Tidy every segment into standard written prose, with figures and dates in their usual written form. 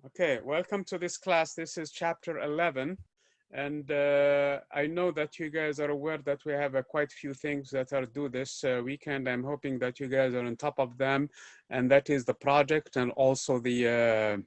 Okay, welcome to this class. This is chapter 11. And I know that you guys are aware that we have quite a few things that are due this weekend. I'm hoping that you guys are on top of them. And that is the project and also the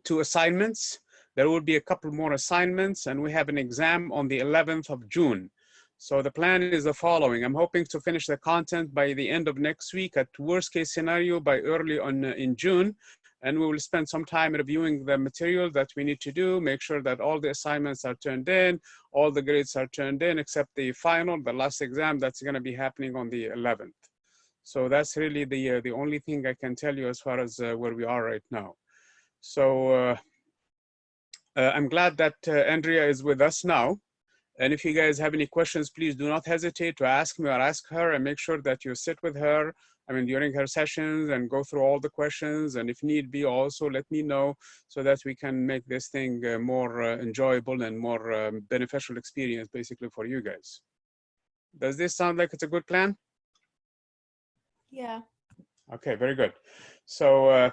two assignments. There will be a couple more assignments and we have an exam on the 11th of June. So the plan is the following. I'm hoping to finish the content by the end of next week, at worst case scenario by early on in June. And we will spend some time reviewing the material that we need to do, make sure that all the assignments are turned in, all the grades are turned in, except the final, the last exam that's going to be happening on the 11th. So that's really the only thing I can tell you as far as where we are right now. So I'm glad that Andrea is with us now. And if you guys have any questions, please do not hesitate to ask me or ask her, and make sure that you sit with her, during her sessions, and go through all the questions. And if need be, also let me know so that we can make this thing more enjoyable and more beneficial experience basically for you guys. Does this sound like it's a good plan? Yeah. Okay, very good. So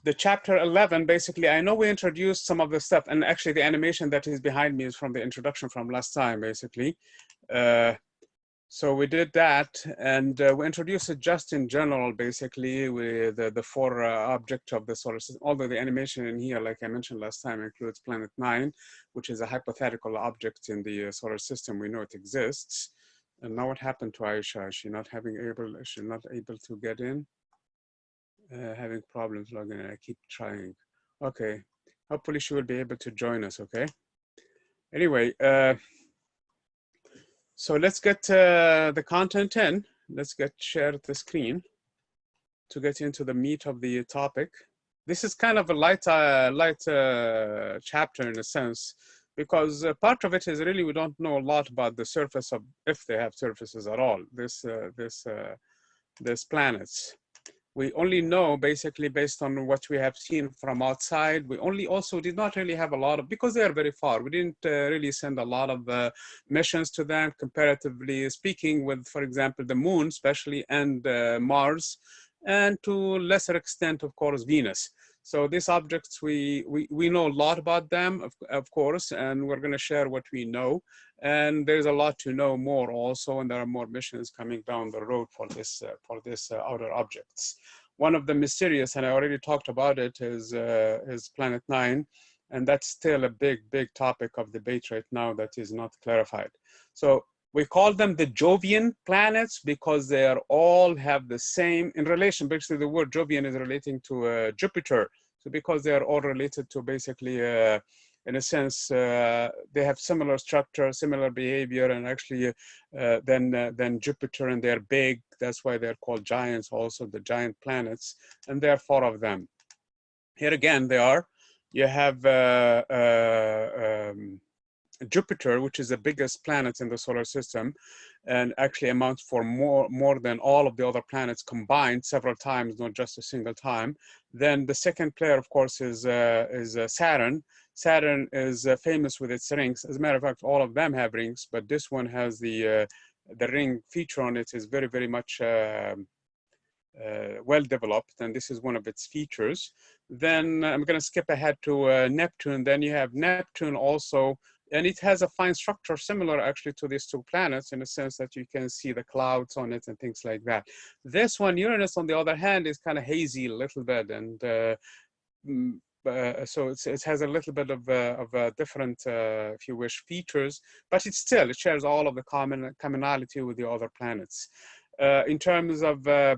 the chapter 11, basically, I know we introduced some of the stuff, and actually the animation that is behind me is from the introduction from last time, basically. So we did that, and we introduced it just in general, basically, with the four objects of the solar system. Although the animation in here, like I mentioned last time, includes planet 9, which is a hypothetical object in the solar system. We know it exists. And now what happened to Aisha? Is she not able to get in? Having problems logging in. I keep trying. Okay, hopefully she will be able to join us. Okay. Anyway, so let's get the content in. Let's share the screen to get into the meat of the topic. This is kind of a light chapter in a sense, because part of it is really we don't know a lot about the surface of, if they have surfaces at all, this planets. We only know basically based on what we have seen from outside. We only also did not really have a lot of, because they are very far, we didn't really send a lot of missions to them, comparatively speaking, with, for example, the moon, especially, and Mars, and to a lesser extent, of course, Venus. So these objects, we know a lot about them, of course, and we're going to share what we know. And there's a lot to know more also, and there are more missions coming down the road for this outer objects. One of the mysterious, and I already talked about it, is Planet 9, and that's still a big topic of debate right now that is not clarified. So we call them the Jovian planets because they are all have the same, in relation, basically the word Jovian is relating to Jupiter. So because they are all related to basically, in a sense, they have similar structure, similar behavior, and actually than Jupiter, and they're big. That's why they're called giants, also the giant planets, and there are four of them. Here again, they are. You have Jupiter, which is the biggest planet in the solar system, and actually amounts for more than all of the other planets combined several times, not just a single time. Then the second player, of course, is Saturn. Saturn is famous with its rings. As a matter of fact, all of them have rings, but this one has the ring feature on it is very much well developed, and this is one of its features. Then I'm going to skip ahead to Neptune. Then you have Neptune also, and it has a fine structure similar actually to these two planets, in a sense that you can see the clouds on it and things like that. This one, Uranus, on the other hand, is kind of hazy a little bit, and so it has a little bit of different, if you wish, features, but it shares all of the commonality with the other planets. In terms of the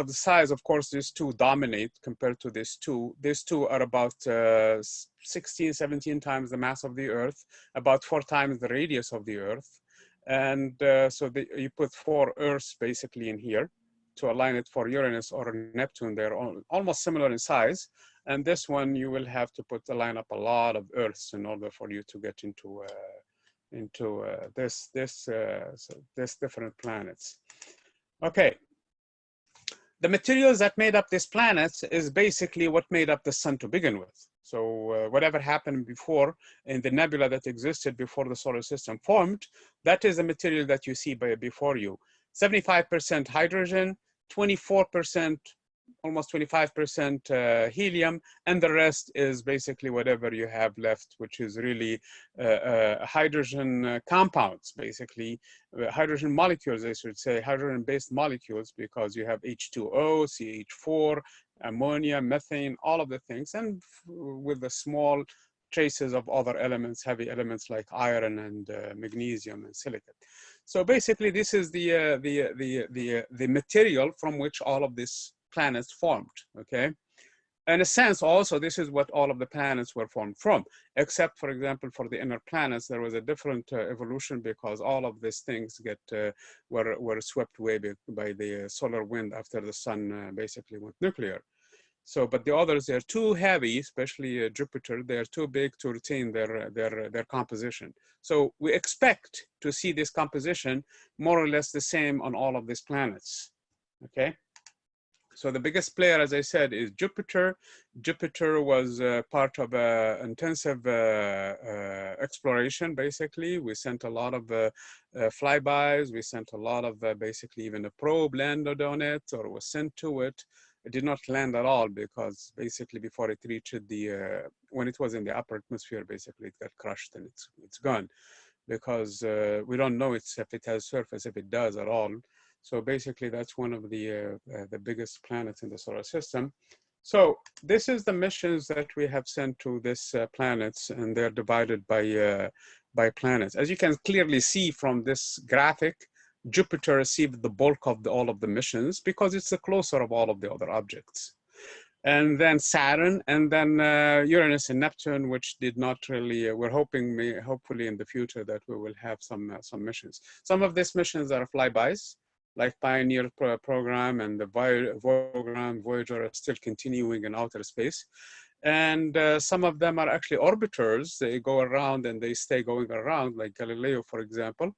size, of course, these two dominate compared to these two. These two are about 16, 17 times the mass of the Earth, about 4 times the radius of the Earth. And so you put 4 Earths basically in here to align it for Uranus or Neptune. They're almost similar in size. And this one, you will have to line up a lot of Earths in order for you to get into this different planets. Okay. The materials that made up these planets is basically what made up the sun to begin with. So whatever happened before in the nebula that existed before the solar system formed, that is the material that you see before you. 75% hydrogen, 24%, almost 25% helium, and the rest is basically whatever you have left, which is really hydrogen compounds, basically hydrogen molecules, I should say, hydrogen-based molecules, because you have H2O, CH4, ammonia, methane, all of the things, and with the small traces of other elements, heavy elements like iron and magnesium and silicate. So basically, this is the material from which all of these planets formed, okay? In a sense, also, this is what all of the planets were formed from, except, for example, for the inner planets, there was a different evolution, because all of these things were swept away by the solar wind after the sun basically went nuclear. So, but the others, they're too heavy, especially Jupiter, they're too big to retain their composition. So we expect to see this composition more or less the same on all of these planets, okay? So the biggest player, as I said, is Jupiter. Jupiter was part of an intensive exploration, basically. We sent a lot of flybys. We sent a lot of, basically, even a probe landed on it or was sent to it. It did not land at all, because basically before it reached when it was in the upper atmosphere, basically it got crushed and it's gone, because we don't know if it has surface, if it does at all. So basically that's one of the biggest planets in the solar system. So this is the missions that we have sent to these planets, and they're divided by planets. As you can clearly see from this graphic, Jupiter received the bulk of all of the missions, because it's the closer of all of the other objects. And then Saturn, and then Uranus and Neptune, which did not really, we're hoping, hopefully in the future, that we will have some missions. Some of these missions are flybys, like Pioneer program and the Voyager are still continuing in outer space. And some of them are actually orbiters. They go around and they stay going around, like Galileo, for example.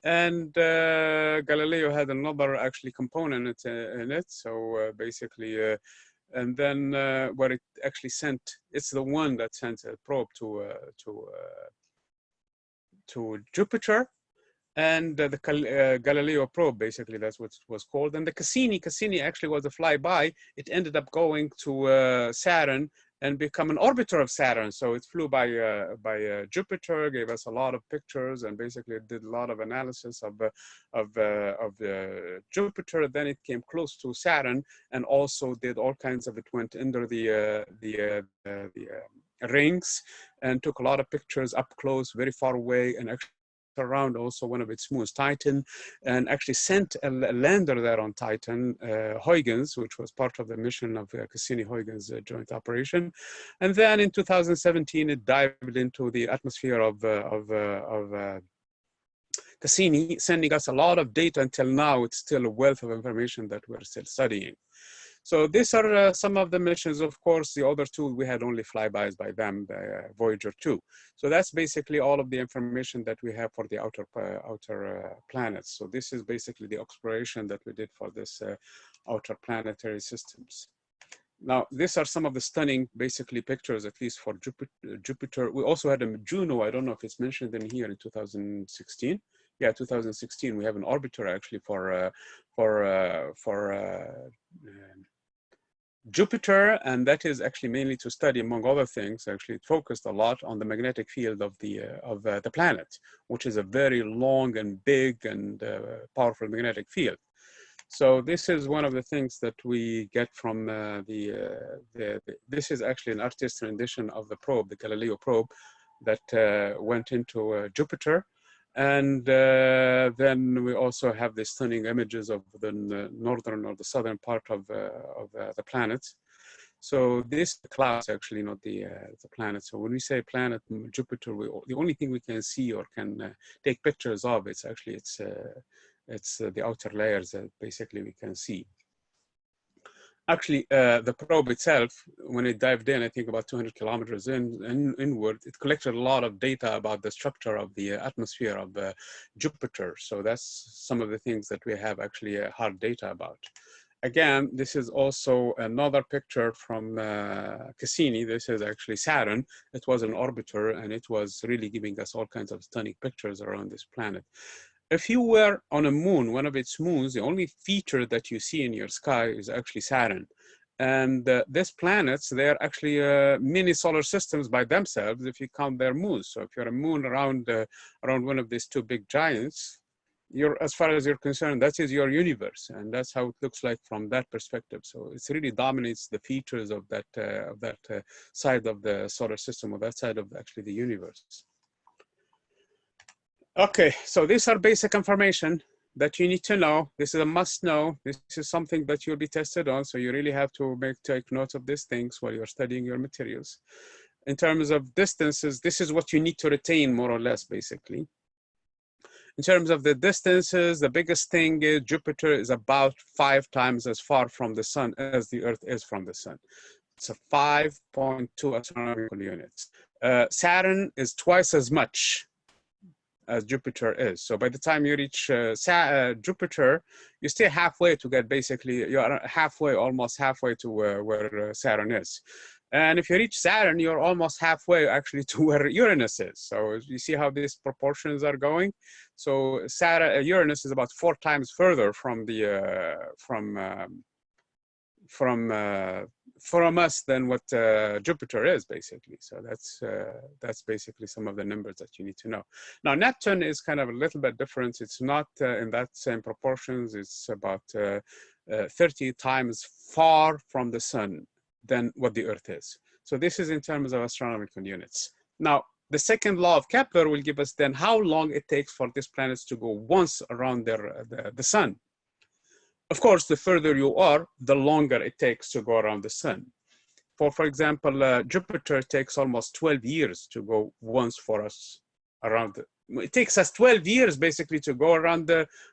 And Galileo had another actually component in it. So basically, and then what it actually sent, it's the one that sent a probe to Jupiter. And the Galileo probe, basically, that's what it was called. And the Cassini actually was a flyby. It ended up going to Saturn and become an orbiter of Saturn. So it flew by Jupiter, gave us a lot of pictures, and basically it did a lot of analysis of Jupiter. Then it came close to Saturn, and also did all kinds of, it went under the rings, and took a lot of pictures up close, very far away, and actually around also one of its moons, Titan, and actually sent a lander there on Titan, Huygens, which was part of the mission of Cassini-Huygens joint operation. And then in 2017, it dived into the atmosphere of Cassini, sending us a lot of data. Until now, it's still a wealth of information that we're still studying. So these are some of the missions. Of course, the other two, we had only flybys by them, Voyager 2. So that's basically all of the information that we have for the outer planets. So this is basically the exploration that we did for this outer planetary systems. Now, these are some of the stunning, basically, pictures, at least for Jupiter. We also had a Juno. I don't know if it's mentioned in here in 2016. Yeah, 2016. We have an orbiter actually for Jupiter, and that is actually mainly to study, among other things, actually it focused a lot on the magnetic field of the planet, which is a very long and big and powerful magnetic field. So this is one of the things that we get from this is actually an artist's rendition of the probe, the Galileo probe, that went into Jupiter. And then we also have the stunning images of the northern or the southern part of the planet. So this clouds actually, not the planet. So when we say planet, Jupiter, the only thing we can see or can take pictures of, it's actually it's the outer layers that basically we can see. Actually, the probe itself, when it dived in, I think about 200 kilometers inward, it collected a lot of data about the structure of the atmosphere of Jupiter. So that's some of the things that we have actually hard data about. Again, this is also another picture from Cassini. This is actually Saturn. It was an orbiter, and it was really giving us all kinds of stunning pictures around this planet. if you were on a moon, one of its moons, the only feature that you see in your sky is actually Saturn. And these planets, they're actually mini solar systems by themselves if you count their moons. So if you're a moon around one of these two big giants, as far as you're concerned, that is your universe, and that's how it looks like from that perspective. So it really dominates the features of that side of the solar system, or that side of actually the universe. Okay, so these are basic information that you need to know. This is a must know. This is something that you'll be tested on. So you really have to take note of these things while you're studying your materials. In terms of distances, this is what you need to retain more or less, basically. In terms of the distances, the biggest thing is Jupiter is about 5 times as far from the sun as the Earth is from the sun. It's a 5.2 astronomical units. Saturn is twice as much as Jupiter is. So by the time you reach Jupiter, you stay halfway to get basically, you're halfway, almost halfway to where Saturn is. And if you reach Saturn, you're almost halfway actually to where Uranus is. So you see how these proportions are going. So Uranus is about 4 times further from the from us than what Jupiter is, basically. So that's basically some of the numbers that you need to know. Now Neptune is kind of a little bit different. It's not in that same proportions. It's about 30 times far from the sun than what the Earth is. So this is in terms of astronomical units. Now the second law of Kepler will give us then how long it takes for these planets to go once around the sun. Of course, the further you are, the longer it takes to go around the sun. For example, Jupiter takes almost 12 years to go once for us around. It takes us 12 years basically to go around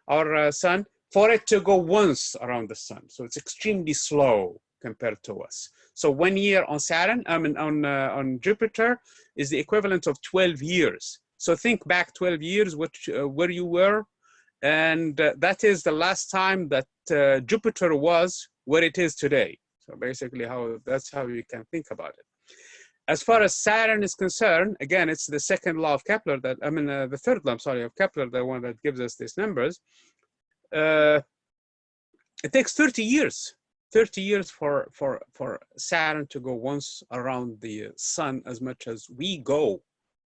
our sun for it to go once around the sun. So it's extremely slow compared to us. So 1 year on Saturn, on Jupiter is the equivalent of 12 years. So think back 12 years, where you were. And that is the last time that Jupiter was where it is today. So basically that's how you can think about it. As far as Saturn is concerned, again, it's the second law of Kepler the third law, of Kepler, the one that gives us these numbers. It takes 30 years. 30 years for Saturn to go once around the sun as much as we go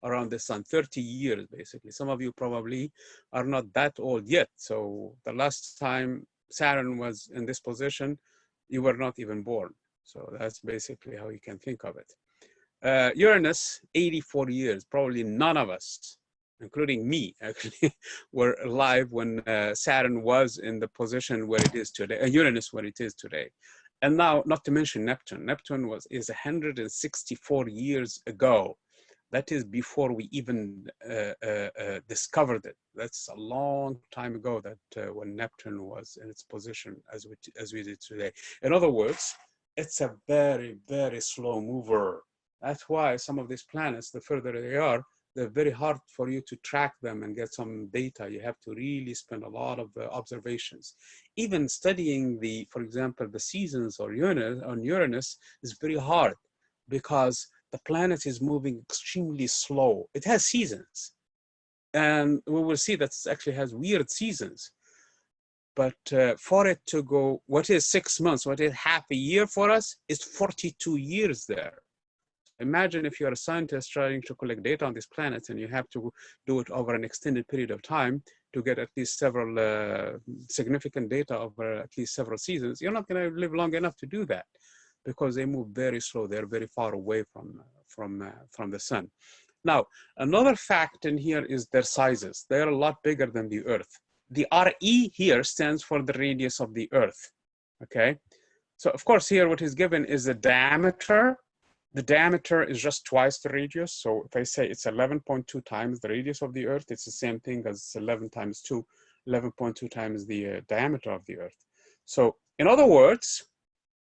around the sun. 30 years, basically. Some of you probably are not that old yet. So the last time Saturn was in this position, you were not even born. So that's basically how you can think of it. Uranus, 84 years. Probably none of us, including me, actually, were alive when Saturn was in the position where it is today, Uranus where it is today. And now, not to mention Neptune. Neptune is 164 years ago. That is before we even discovered it. That's a long time ago that when Neptune was in its position as we did today. In other words, it's a very, very slow mover. That's why some of these planets, the further they are, they're very hard for you to track them and get some data. You have to really spend a lot of observations. Even studying for example, the seasons on Uranus is very hard because the planet is moving extremely slow. It has seasons, and we will see that it actually has weird seasons. But for it to go, what is 6 months, what is half a year for us, is 42 years there. Imagine if you're a scientist trying to collect data on these planets and you have to do it over an extended period of time to get at least several significant data over at least several seasons. You're not going to live long enough to do that because they move very slow. They're very far away from the sun. Now, another fact in here is their sizes. They're a lot bigger than the Earth. The RE here stands for the radius of the Earth, okay? So of course here what is given is the diameter. The diameter is just twice the radius. So if I say it's 11.2 times the radius of the Earth, it's the same thing as 11 times 2, 11.2 times the diameter of the Earth. So in other words,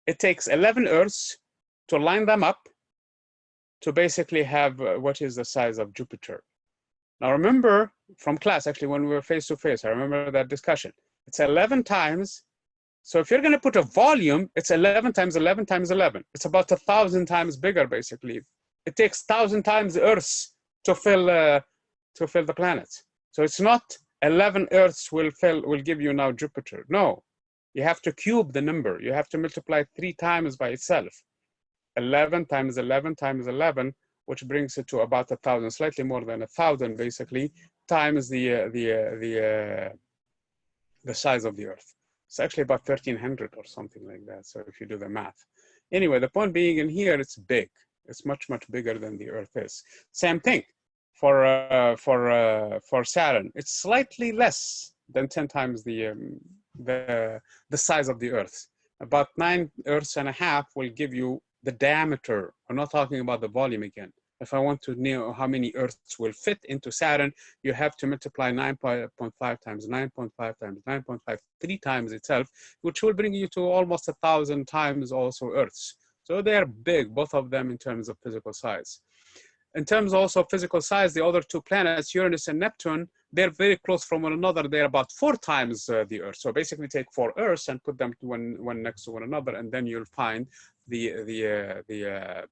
it takes 11 Earths to line them up to basically have what is the size of Jupiter. Now remember from class, actually when we were face to face, I remember that discussion. It's 11 times. So if you're going to put a volume, it's 11 times 11 times 11. It's about 1,000 times bigger, basically. It takes 1,000 times Earths to fill the planet. So it's not 11 Earths will give you now Jupiter. No, you have to cube the number. You have to multiply 3 times by itself. 11 times 11 times 11, which brings it to about 1,000, slightly more than 1,000, basically, times the size of the Earth. It's actually about 1,300 or something like that. So if you do the math. Anyway, the point being in here, it's big. It's much, much bigger than the Earth is. Same thing for Saturn. It's slightly less than 10 times the size of the Earth. About 9 Earths and a half will give you the diameter. I'm not talking about the volume again. If I want to know how many Earths will fit into Saturn, you have to multiply 9.5 times 9.5 times 9.5, 3 times itself, which will bring you to almost 1,000 times also Earths. So they're big, both of them in terms of physical size. In terms also of physical size, the other 2 planets, Uranus and Neptune, they're very close from one another. They're about 4 times the Earth. So basically take 4 Earths and put them one next to one another, and then you'll find the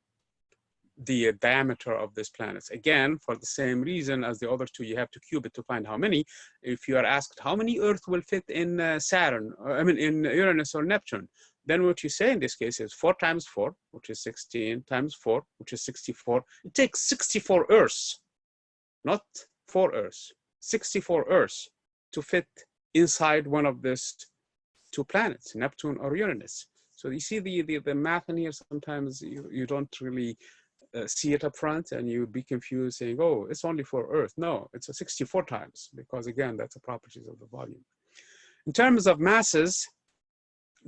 diameter of these planets. Again, for the same reason as the other 2, you have to cube it to find how many. If you are asked how many Earth will fit in Saturn, in Uranus or Neptune, then what you say in this case is 4 times 4, which is 16, times 4, which is 64. It takes 64 Earths, not 4 Earths, 64 Earths to fit inside one of these 2 planets, Neptune or Uranus. So you see the math in here, sometimes you don't really see it up front, and you be confused saying, oh, it's only for Earth. No, it's a 64 times, because again, that's the properties of the volume. In terms of masses,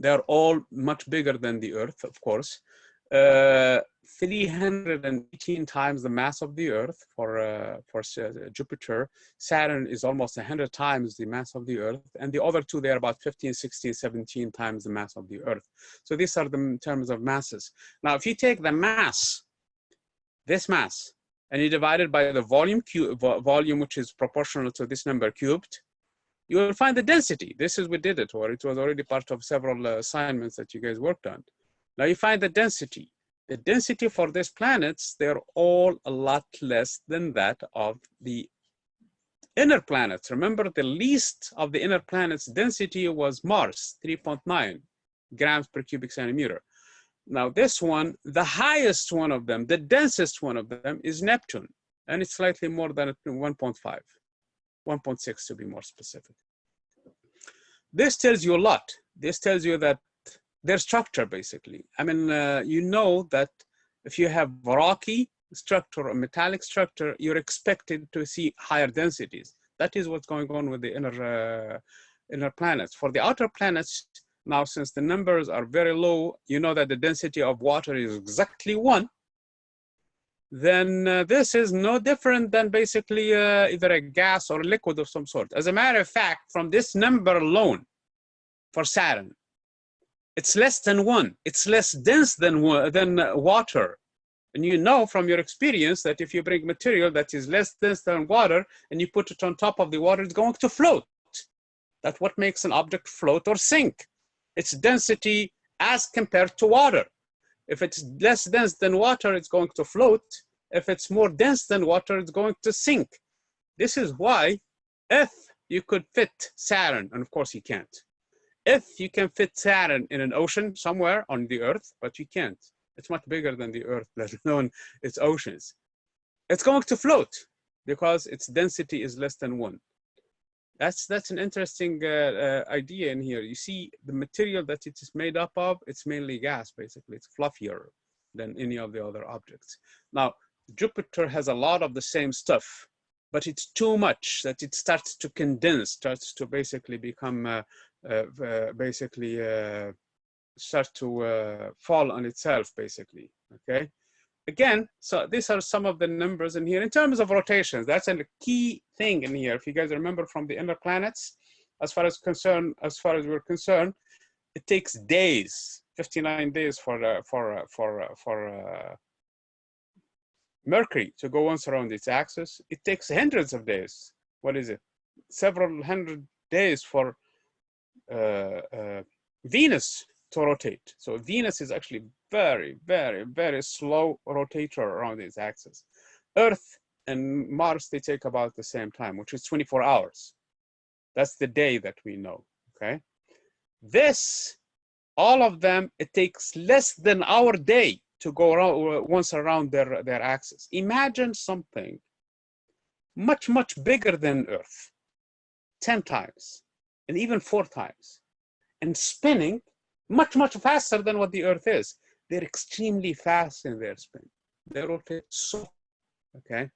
they're all much bigger than the Earth, of course. 318 times the mass of the Earth for Jupiter. Saturn is almost 100 times the mass of the Earth, and the other 2, they're about 15, 16, 17 times the mass of the Earth. So these are the terms of masses. Now, if you take the mass, this mass, and you divide it by the volume, which is proportional to this number cubed, you will find the density. This is, we did it, or it was already part of several assignments that you guys worked on. Now you find the density. The density for these planets, they're all a lot less than that of the inner planets. Remember, the least of the inner planets density was Mars, 3.9 grams per cubic centimeter. Now this one, the highest one of them, the densest one of them is Neptune, and it's slightly more than 1.5, 1.6 to be more specific. This tells you a lot. This tells you that their structure, basically. I mean, you know that if you have rocky structure or metallic structure, you're expected to see higher densities. That is what's going on with the inner planets. For the outer planets, now, since the numbers are very low, you know that the density of water is exactly 1. Then this is no different than basically either a gas or a liquid of some sort. As a matter of fact, from this number alone for Saturn, it's less than 1. It's less dense than water. And you know from your experience that if you bring material that is less dense than water and you put it on top of the water, it's going to float. That's what makes an object float or sink. Its density as compared to water. If it's less dense than water, it's going to float. If it's more dense than water, it's going to sink. This is why if you could fit Saturn, and of course you can't. If you can fit Saturn in an ocean somewhere on the Earth, but you can't. It's much bigger than the Earth, let alone its oceans. It's going to float because its density is less than 1. That's an interesting idea in here. You see the material that it is made up of, it's mainly gas, basically. It's fluffier than any of the other objects. Now, Jupiter has a lot of the same stuff, but it's too much that it starts to condense, starts to basically become, start to fall on itself, basically, okay? Again, so these are some of the numbers in here. In terms of rotations, that's a key thing in here. If you guys remember from the inner planets, as far as we're concerned, it takes days, 59 days for Mercury to go once around its axis. It takes hundreds of days. What is it? Several hundred days for Venus to rotate. So Venus is actually very, very, very slow rotator around its axis. Earth and Mars, they take about the same time, which is 24 hours. That's the day that we know, okay? This, all of them, it takes less than our day to go around, once around their axis. Imagine something much, much bigger than Earth, 10 times, and even 4 times, and spinning much, much faster than what the Earth is. They're extremely fast in their spin. They rotate so, okay?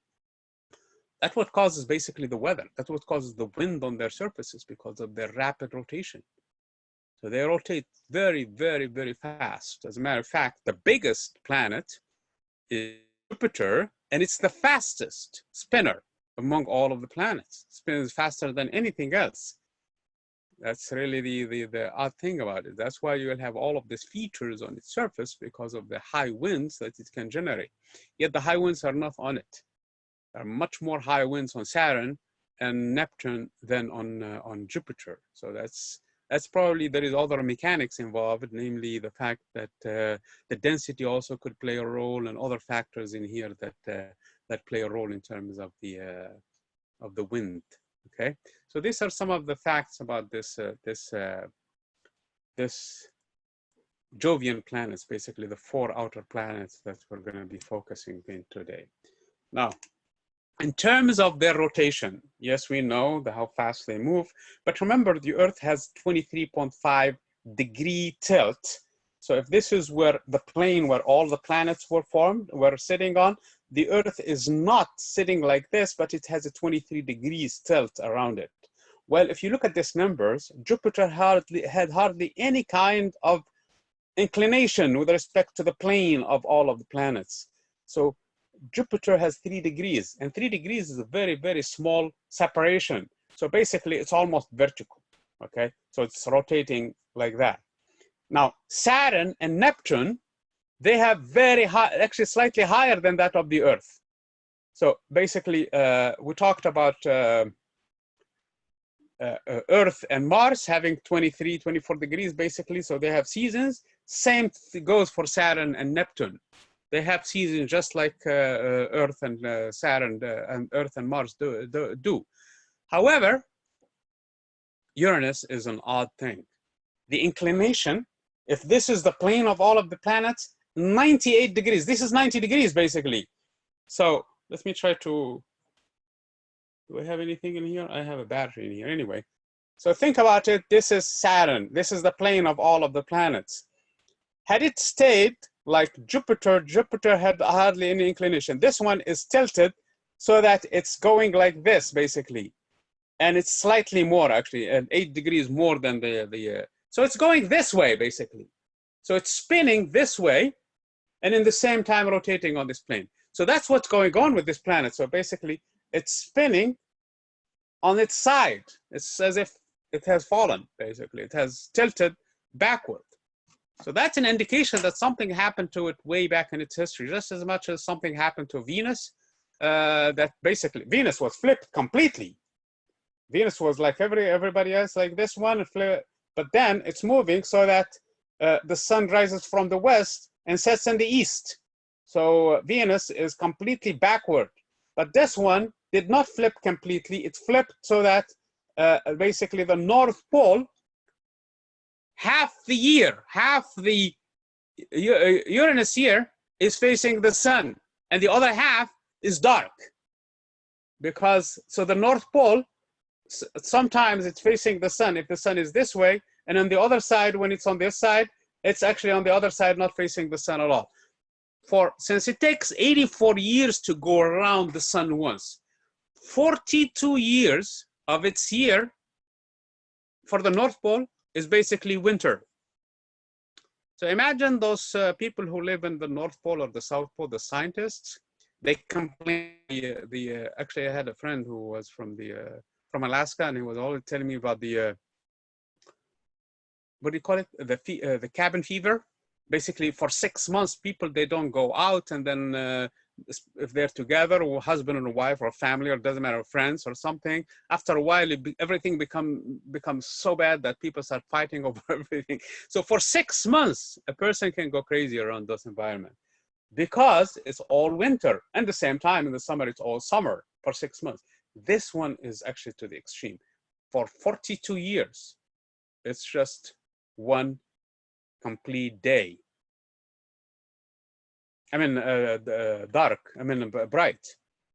That's what causes basically the weather. That's what causes the wind on their surfaces, because of their rapid rotation. So they rotate very, very, very fast. As a matter of fact, the biggest planet is Jupiter, and it's the fastest spinner among all of the planets. It spins faster than anything else. That's really the odd thing about it. That's why you will have all of these features on its surface, because of the high winds that it can generate. Yet the high winds are not on it. There are much more high winds on Saturn and Neptune than on Jupiter. So that's probably, there is other mechanics involved, namely the fact that the density also could play a role, and other factors in here that play a role in terms of the wind. Okay, so these are some of the facts about this Jovian planets, basically the 4 outer planets that we're going to be focusing in today. Now, in terms of their rotation, yes, we know how fast they move, but remember the Earth has 23.5 degree tilt. So if this is where the plane where all the planets were sitting on, the Earth is not sitting like this, but it has a 23 degrees tilt around it. Well, if you look at these numbers, Jupiter had hardly any kind of inclination with respect to the plane of all of the planets. So Jupiter has 3 degrees, and 3 degrees is a very, very small separation. So basically, it's almost vertical, okay? So it's rotating like that. Now, Saturn and Neptune, they have very high, actually slightly higher than that of the Earth. So basically, we talked about Earth and Mars having 23, 24 degrees, basically. So they have seasons. Same goes for Saturn and Neptune. They have seasons just like Earth and Saturn and Earth and Mars do. However, Uranus is an odd thing. The inclination, if this is the plane of all of the planets, 98 degrees. This is 90 degrees, basically. So let me try to, do I have anything in here? I have a battery in here anyway. So think about it. This is Saturn. This is the plane of all of the planets. Had it stayed like Jupiter, Jupiter had hardly any inclination. This one is tilted so that it's going like this, basically. And it's slightly more, actually, and 8 degrees more than so it's going this way, basically. So it's spinning this way, and in the same time rotating on this plane. So that's what's going on with this planet. So basically, it's spinning on its side. It's as if it has fallen, basically. It has tilted backward. So that's an indication that something happened to it way back in its history, just as much as something happened to Venus, that basically, Venus was flipped completely. Venus was like everybody else, like this one, but then it's moving so that the sun rises from the west and sets in the east. So Venus is completely backward, but this one did not flip completely. It flipped so that basically the North Pole, half the year, half the Uranus year is facing the sun, and the other half is dark. Because, so the North Pole, sometimes it's facing the sun if the sun is this way, and on the other side, when it's on this side, it's actually on the other side, not facing the sun at all. Since it takes 84 years to go around the sun once, 42 years of its year for the North Pole is basically winter. So imagine those people who live in the North Pole or the South Pole, the scientists, they complain. Actually, I had a friend who was from Alaska, and he was always telling me about the what do you call it? The cabin fever. Basically, for 6 months, people, they don't go out, and then if they're together, or husband and a wife, or family, or doesn't matter, friends or something, after a while, everything becomes so bad that people start fighting over everything. So for 6 months, a person can go crazy around those environments because it's all winter. And at the same time, in the summer, it's all summer for 6 months. This one is actually to the extreme. for 42 years. It's just one complete day. I mean, dark, I mean, bright.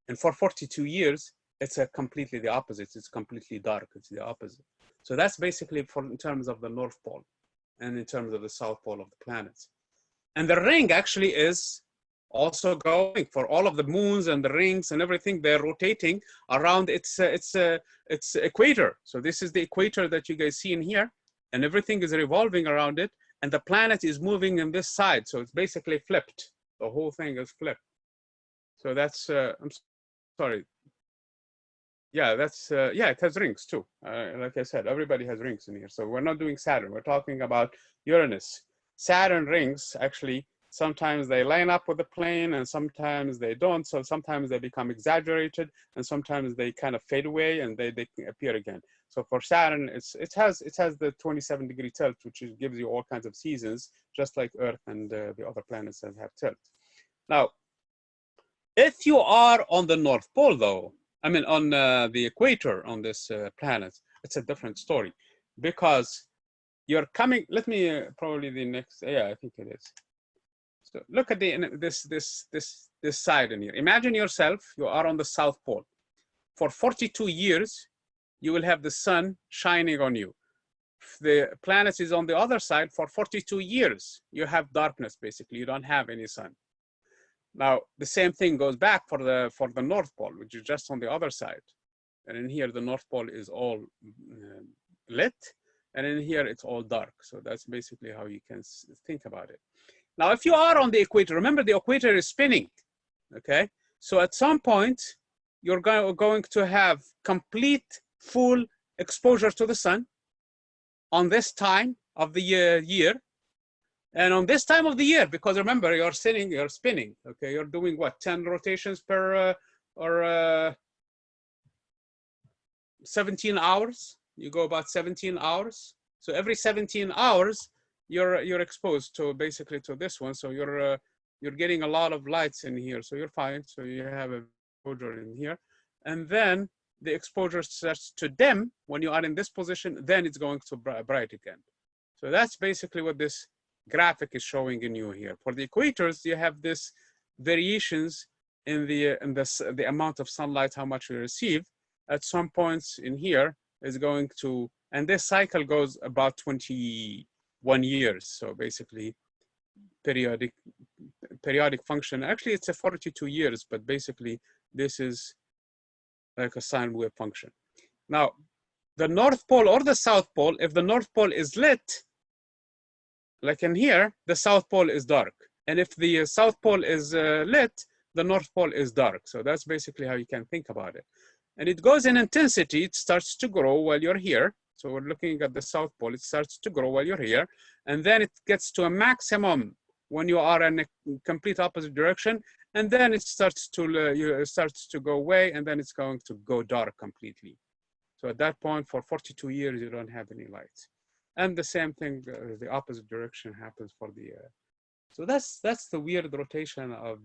And for 42 years, it's completely the opposite. It's completely dark. It's the opposite. So that's basically in terms of the North Pole and in terms of the South Pole of the planets. And the ring actually is also going for all of the moons and the rings and everything. They're rotating around its equator. So this is the equator that you guys see in here, and everything is revolving around it. And the planet is moving in this side. So it's basically flipped. The whole thing is flipped. So that's, I'm sorry. Yeah, that's, yeah, it has rings too. Like I said, everybody has rings in here. So we're not doing Saturn. We're talking about Uranus. Saturn rings, actually, sometimes they line up with the plane and sometimes they don't. So sometimes they become exaggerated and sometimes they kind of fade away and they appear again. So for Saturn, it has the 27-degree tilt, which gives you all kinds of seasons, just like Earth and the other planets that have tilt. Now, if you are on the North Pole, though, I mean, on the equator on this planet, it's a different story because you're coming. Let me probably the next. Yeah, I think it is. So look at this side in here. Imagine yourself. You are on the South Pole. For 42 years, you will have the sun shining on you. If the planet is on the other side for 42 years. You have darkness, basically. You don't have any sun. Now, the same thing goes back for the North Pole, which is just on the other side. And in here, the North Pole is all lit. And in here, it's all dark. So that's basically how you can think about it. Now, if you are on the equator, remember the equator is spinning, okay? So at some point, you're going to have complete, full exposure to the sun on this time of the year. And on this time of the year, because remember, you're spinning, okay? You're doing what, 10 rotations per, or 17 hours? You go about 17 hours. So every 17 hours, you're exposed to basically to this one. So you're getting a lot of lights in here. So you're fine. So you have a exposure in here. And then the exposure starts to dim when you are in this position, then it's going to bright again. So that's basically what this graphic is showing in you here. For the equators, you have this variations in the amount of sunlight, how much you receive. At some points in here is going to, and this cycle goes about 21 years. So basically periodic function. Actually, it's a 42 years, but basically this is like a sine wave function. Now, the North Pole or the South Pole, if the North Pole is lit, like in here, the South Pole is dark. And if the South Pole is lit, the North Pole is dark. So that's basically how you can think about it. And it goes in intensity. It starts to grow while you're here. So we're looking at the South Pole. It starts to grow while you're here. And then it gets to a maximum when you are in a complete opposite direction. And then it starts to go away. And then it's going to go dark completely. So at that point, for 42 years, you don't have any lights. And the same thing, the opposite direction happens for the. So that's the weird rotation of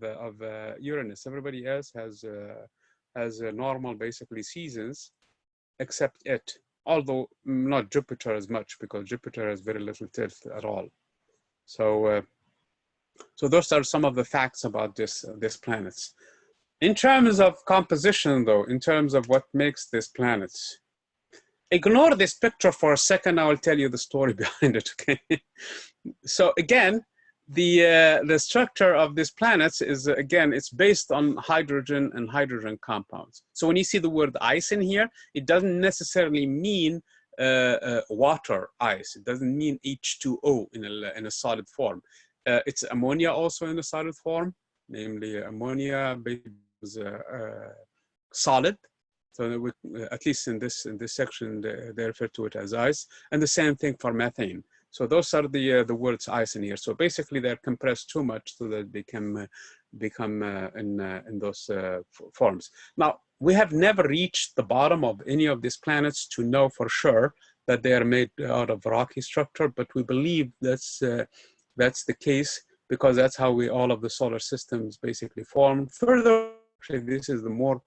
Uranus. Everybody else has normal, basically, seasons, except it. Although not Jupiter as much, because Jupiter has very little tilt at all. So, so those are some of the facts about this planets. In terms of composition, though, in terms of what makes these planets. Ignore this picture for a second. I will tell you the story behind it, okay? So again, the structure of these planets is, again, it's based on hydrogen and hydrogen compounds. So when you see the word ice in here, it doesn't necessarily mean water ice. It doesn't mean H2O in a solid form. It's ammonia also in a solid form, namely ammonia is solid. So at least in this section, they refer to it as ice, and the same thing for methane. So those are the words ice in here. So basically, they're compressed too much so that they can become in those forms. Now, we have never reached the bottom of any of these planets to know for sure that they are made out of rocky structure, but we believe that's the case because that's how all of the solar systems basically form. Further, actually, this is the more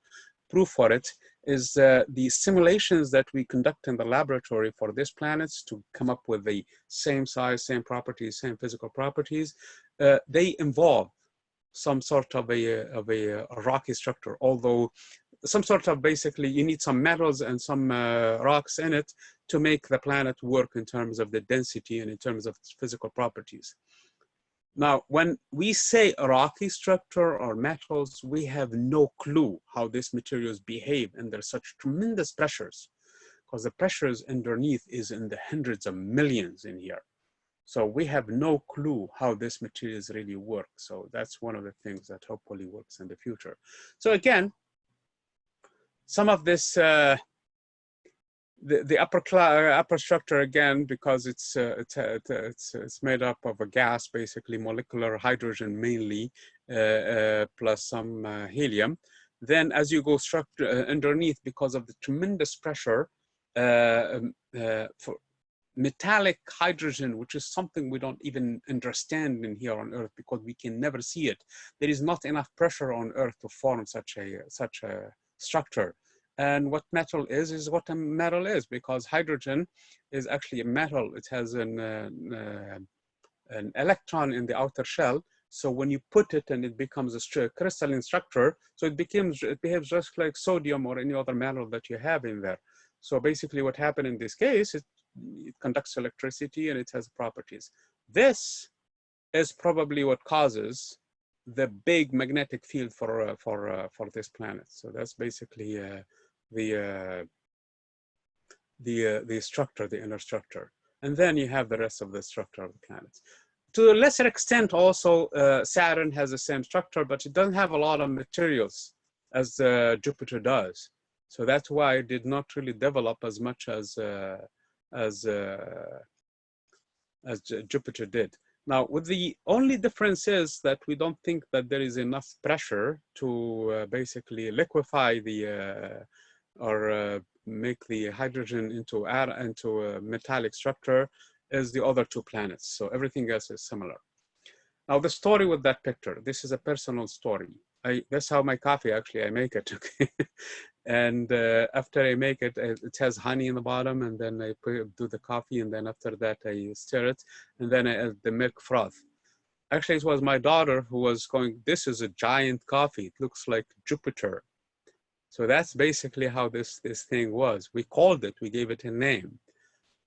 proof for it, is the simulations that we conduct in the laboratory for these planets to come up with the same size, same properties, same physical properties. They involve some sort of a rocky structure, although some sort of basically you need some metals and some rocks in it to make the planet work in terms of the density and in terms of physical properties. Now, when we say a rocky structure or metals, we have no clue how these materials behave under such tremendous pressures, because the pressures underneath is in the hundreds of millions in here. So we have no clue how these materials really work. So that's one of the things that hopefully works in the future. So again, some of this, the upper structure again, because it's made up of a gas, basically molecular hydrogen mainly, plus some helium. Then as you go structure underneath, because of the tremendous pressure, for metallic hydrogen, which is something we don't even understand in here on Earth because we can never see it. There is not enough pressure on Earth to form such a structure. And what metal is what a metal is, because hydrogen is actually a metal. It has an electron in the outer shell. So when you put it and it becomes a crystalline structure, so it behaves just like sodium or any other metal that you have in there. So basically what happened in this case, it conducts electricity and it has properties. This is probably what causes the big magnetic field for this planet. So that's basically the structure, the inner structure. And then you have the rest of the structure of the planets. To a lesser extent also, Saturn has the same structure, but it doesn't have a lot of materials as Jupiter does. So that's why it did not really develop as much as Jupiter did. Now, with the only difference is that we don't think that there is enough pressure to basically liquefy the or make the hydrogen into a metallic structure as the other two planets. So everything else is similar. Now the story with that picture, this is a personal story. That's how my coffee, actually, I make it, okay? And after I make it, it has honey in the bottom, and then I do the coffee, and then after that I stir it, and then I add the milk froth. Actually, it was my daughter who was going, this is a giant coffee. It looks like Jupiter. So that's basically how this thing was. We called it, we gave it a name.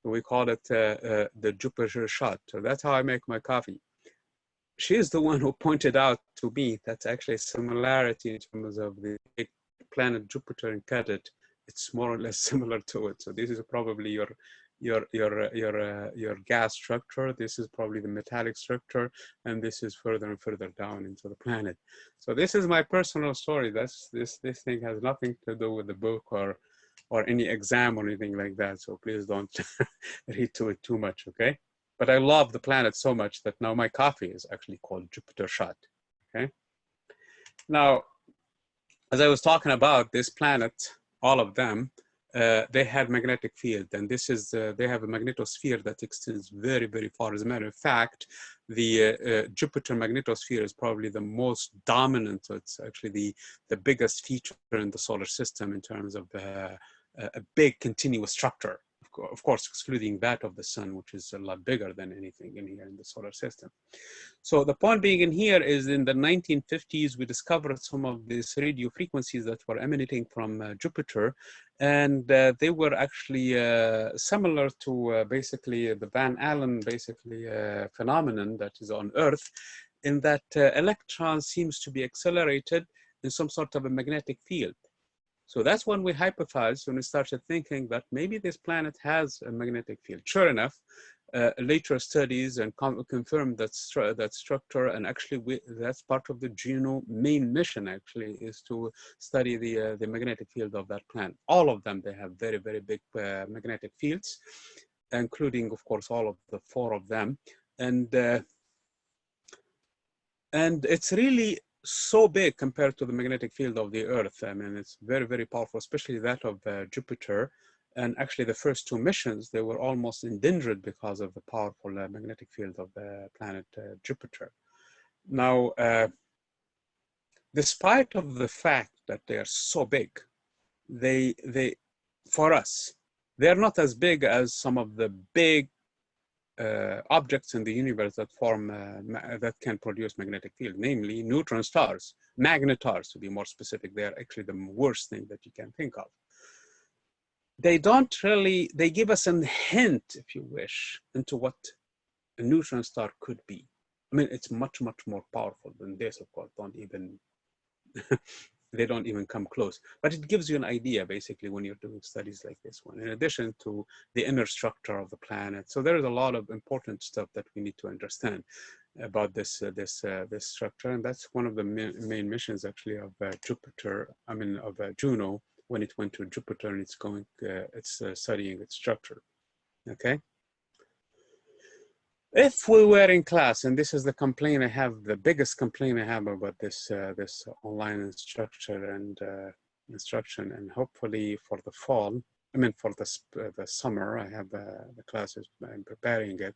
We called it the Jupiter shot. So that's how I make my coffee. She is the one who pointed out to me that's actually a similarity in terms of the planet Jupiter and cut it. It's more or less similar to it. So this is probably your gas structure. This is probably the metallic structure, and this is further and further down into the planet. So this is my personal story. This thing has nothing to do with the book or any exam or anything like that. So please don't read to it too much, okay? But I love the planet so much that now my coffee is actually called Jupiter shot, okay? Now, as I was talking about this planet, all of them, they have magnetic field, and this is, they have a magnetosphere that extends very, very far. As a matter of fact, the Jupiter magnetosphere is probably the most dominant. So it's actually the biggest feature in the solar system in terms of a big continuous structure. Of course, excluding that of the sun, which is a lot bigger than anything in here in the solar system. So the point being in here is in the 1950s, we discovered some of these radio frequencies that were emanating from Jupiter. And they were actually similar to basically the Van Allen phenomenon that is on Earth, in that electrons seems to be accelerated in some sort of a magnetic field. So that's when we hypothesized, when we started thinking that maybe this planet has a magnetic field. Sure enough, later studies and confirmed that structure, and actually that's part of the Juno main mission, actually, is to study the magnetic field of that planet. All of them, they have very, very big magnetic fields, including, of course, all of the 4 of them. And it's really so big compared to the magnetic field of the Earth. I mean, it's very, very powerful, especially that of Jupiter. And actually the first 2 missions, they were almost endangered because of the powerful magnetic field of the planet Jupiter. Now, despite of the fact that they are so big, they for us, they're not as big as some of the big objects in the universe that form that can produce magnetic field, namely neutron stars, magnetars to be more specific. They are actually the worst thing that you can think of. They don't really, they give us a hint, if you wish, into what a neutron star could be. I mean, it's much, much more powerful than this, of course. Don't even they don't even come close. But it gives you an idea, basically, when you're doing studies like this one, in addition to the inner structure of the planet. So there is a lot of important stuff that we need to understand about this structure. And that's one of the main missions, actually, of Jupiter, I mean, of Juno, when it went to Jupiter and it's studying its structure, okay? If we were in class, and this is the complaint I have, the biggest complaint I have about this this online instruction, and hopefully for the fall, I mean for the summer, I have the classes, I'm preparing it.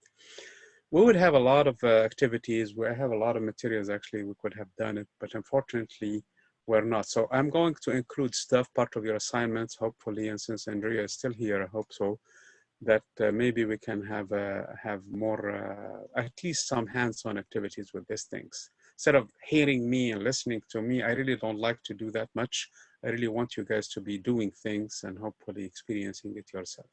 We would have a lot of activities. We have a lot of materials, actually, we could have done it, but unfortunately, we're not. So I'm going to include stuff, part of your assignments, hopefully, and since Andrea is still here, I hope so, that maybe we can have more, at least some hands-on activities with these things. Instead of hearing me and listening to me, I really don't like to do that much. I really want you guys to be doing things and hopefully experiencing it yourself.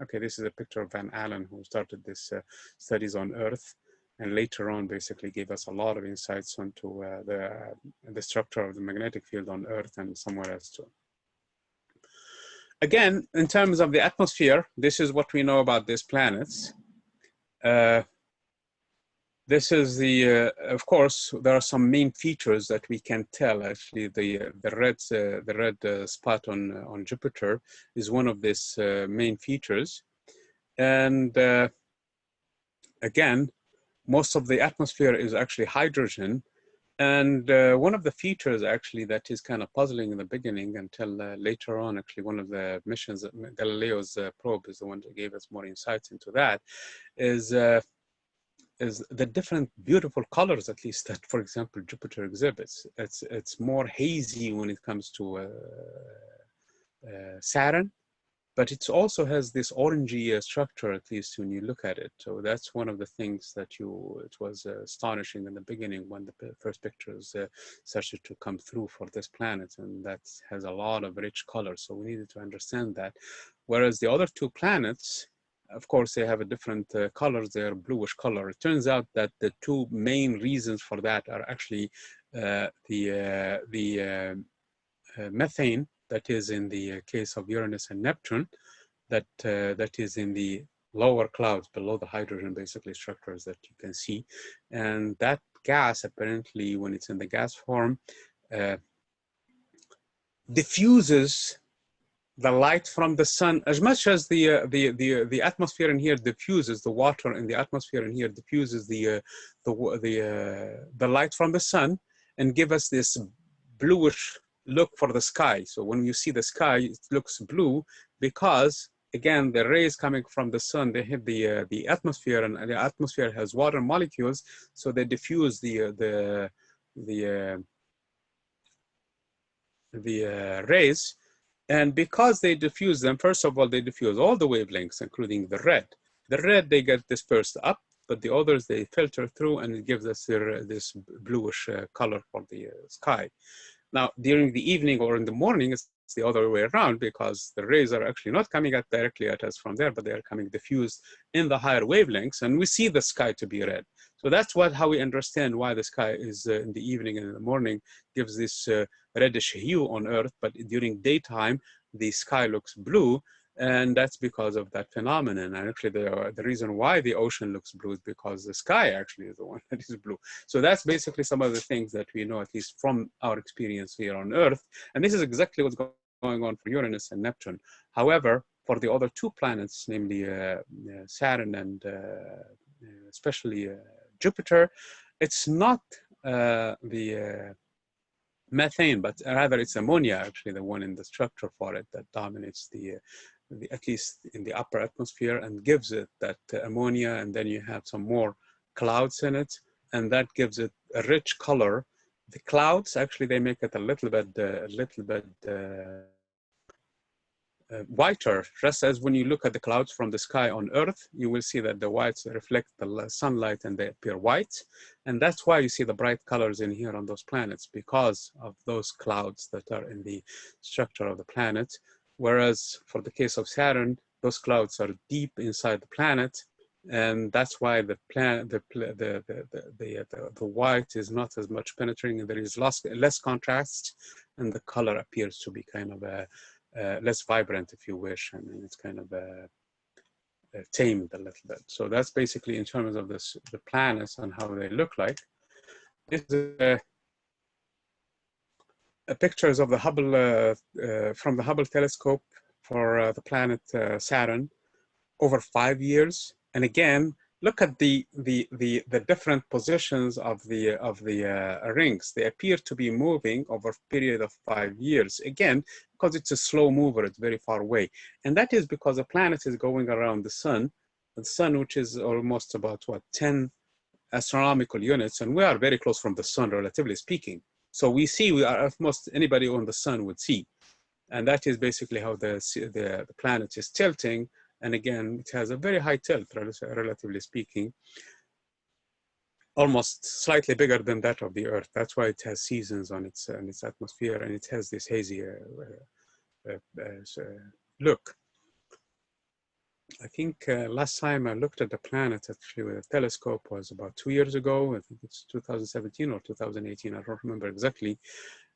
Okay, this is a picture of Van Allen, who started this studies on Earth, and later on basically gave us a lot of insights onto the structure of the magnetic field on Earth and somewhere else too. Again, in terms of the atmosphere, this is what we know about these planets. This is the, of course, there are some main features that we can tell. Actually, the red spot on Jupiter is one of these main features. And again, most of the atmosphere is actually hydrogen. And one of the features, actually, that is kind of puzzling in the beginning until later on, actually, one of the missions, Galileo's probe is the one that gave us more insights into that, is the different beautiful colors, at least, that, for example, Jupiter exhibits. It's more hazy when it comes to Saturn, but it also has this orangey structure, at least when you look at it. So that's one of the things that it was astonishing in the beginning when the first pictures started to come through for this planet, and that has a lot of rich colors. So we needed to understand that. Whereas the other two planets, of course, they have a different colors. They are bluish color. It turns out that the two main reasons for that are actually methane, that is in the case of Uranus and Neptune, that is in the lower clouds below the hydrogen, basically, structures that you can see. And that gas, apparently, when it's in the gas form, diffuses the light from the sun as much as the atmosphere in here diffuses, the water in the atmosphere in here diffuses the light from the sun and give us this bluish look for the sky. So when you see the sky, it looks blue because, again, the rays coming from the sun, they hit the atmosphere, and the atmosphere has water molecules, so they diffuse the rays. And because they diffuse them, first of all, they diffuse all the wavelengths, including the red. The red, they get dispersed up, but the others, they filter through, and it gives us this bluish color for the sky. Now, during the evening or in the morning, it's the other way around, because the rays are actually not coming directly at us from there, but they are coming diffused in the higher wavelengths, and we see the sky to be red. So that's how we understand why the sky is in the evening and in the morning gives this reddish hue on Earth, but during daytime, the sky looks blue, and that's because of that phenomenon. And actually, the reason why the ocean looks blue is because the sky actually is the one that is blue. So that's basically some of the things that we know, at least from our experience here on Earth. And this is exactly what's going on for Uranus and Neptune. However, for the other two planets, namely Saturn and especially Jupiter, it's not the methane, but rather it's ammonia, actually, the one in the structure for it that dominates at least in the upper atmosphere, and gives it that ammonia, and then you have some more clouds in it, and that gives it a rich color. The clouds, actually, they make it a little bit whiter, just as when you look at the clouds from the sky on Earth, you will see that the whites reflect the sunlight and they appear white. And that's why you see the bright colors in here on those planets, because of those clouds that are in the structure of the planet. Whereas for the case of Saturn, those clouds are deep inside the planet. And that's why the white is not as much penetrating, and there is less contrast, and the color appears to be kind of less vibrant, if you wish. I mean, it's kind of tamed a little bit. So that's basically in terms of the planets and how they look like. This is pictures of the Hubble from the Hubble telescope for the planet Saturn over 5 years. And again, look at the different positions of the rings. They appear to be moving over a period of 5 years. Again, because it's a slow mover, it's very far away. And that is because the planet is going around the sun, which is almost about, what, 10 astronomical units. And we are very close from the sun, relatively speaking. So we are almost anybody on the sun would see. And that is basically how the planet is tilting. And again, it has a very high tilt, relatively speaking, almost slightly bigger than that of the Earth. That's why it has seasons on its atmosphere, and it has this hazy look. I think last time I looked at the planet actually with a telescope was about 2 years ago. I think it's 2017 or 2018. I don't remember exactly.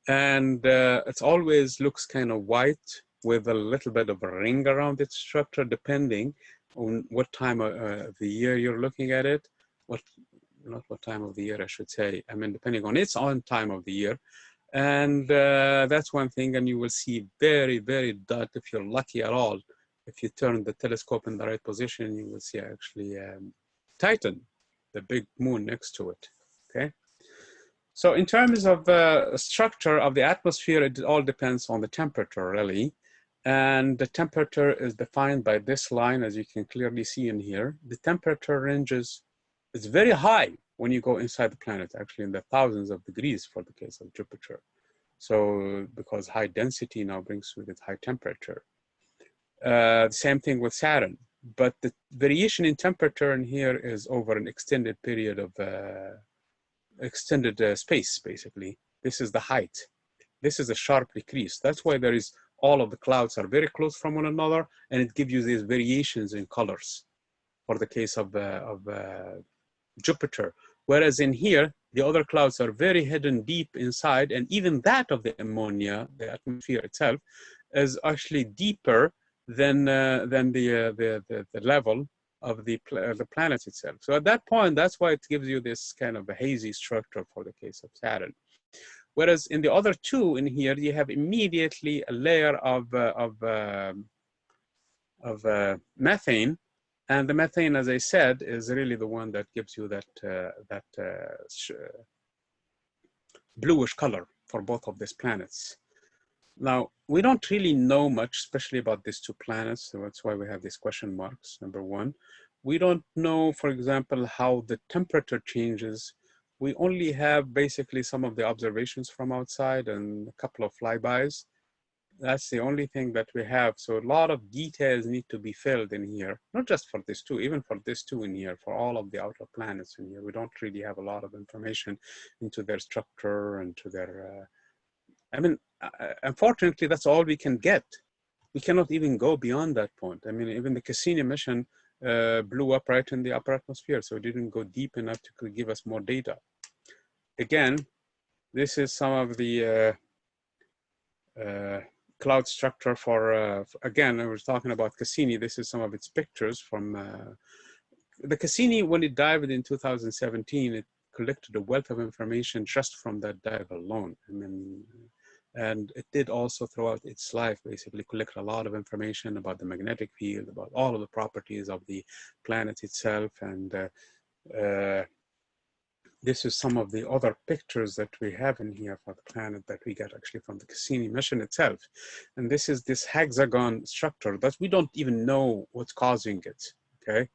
And it always looks kind of white with a little bit of a ring around its structure, depending on what time of the year you're looking at it. Not what time of the year, I should say. I mean, depending on its own time of the year. And that's one thing. And you will see very, very dark, if you're lucky at all. If you turn the telescope in the right position, you will see actually Titan, the big moon next to it, okay? So in terms of structure of the atmosphere, it all depends on the temperature, really. And the temperature is defined by this line, as you can clearly see in here. The temperature ranges, it's very high when you go inside the planet, actually in the thousands of degrees for the case of Jupiter. So because high density now brings with it high temperature. The same thing with Saturn, but the variation in temperature in here is over an extended period of space, basically. This is the height. This is a sharp decrease. That's why there is all of the clouds are very close from one another, and it gives you these variations in colors for the case of Jupiter. Whereas in here, the other clouds are very hidden deep inside, and even that of the ammonia, the atmosphere itself, is actually deeper than the level of the planet itself. So at that point, that's why it gives you this kind of a hazy structure for the case of Saturn. Whereas in the other two in here, you have immediately a layer of methane, and the methane, as I said, is really the one that gives you that bluish color for both of these planets. Now, we don't really know much, especially about these two planets. So that's why we have these question marks, number one. We don't know, for example, how the temperature changes. We only have basically some of the observations from outside and a couple of flybys. That's the only thing that we have. So a lot of details need to be filled in here, not just for this two, even for this two in here, for all of the outer planets in here. We don't really have a lot of information into their structure and to their, I mean, unfortunately, that's all we can get. We cannot even go beyond that point. I mean, even the Cassini mission blew up right in the upper atmosphere, so it didn't go deep enough to give us more data. Again, this is some of the cloud structure for, again, I was talking about Cassini. This is some of its pictures from the Cassini. When it dived in 2017, it collected a wealth of information just from that dive alone. I mean, and it did also throughout its life basically collect a lot of information about the magnetic field, about all of the properties of the planet itself. And this is some of the other pictures that we have in here for the planet that we got actually from the Cassini mission itself. And this is this hexagon structure that we don't even know what's causing it, okay?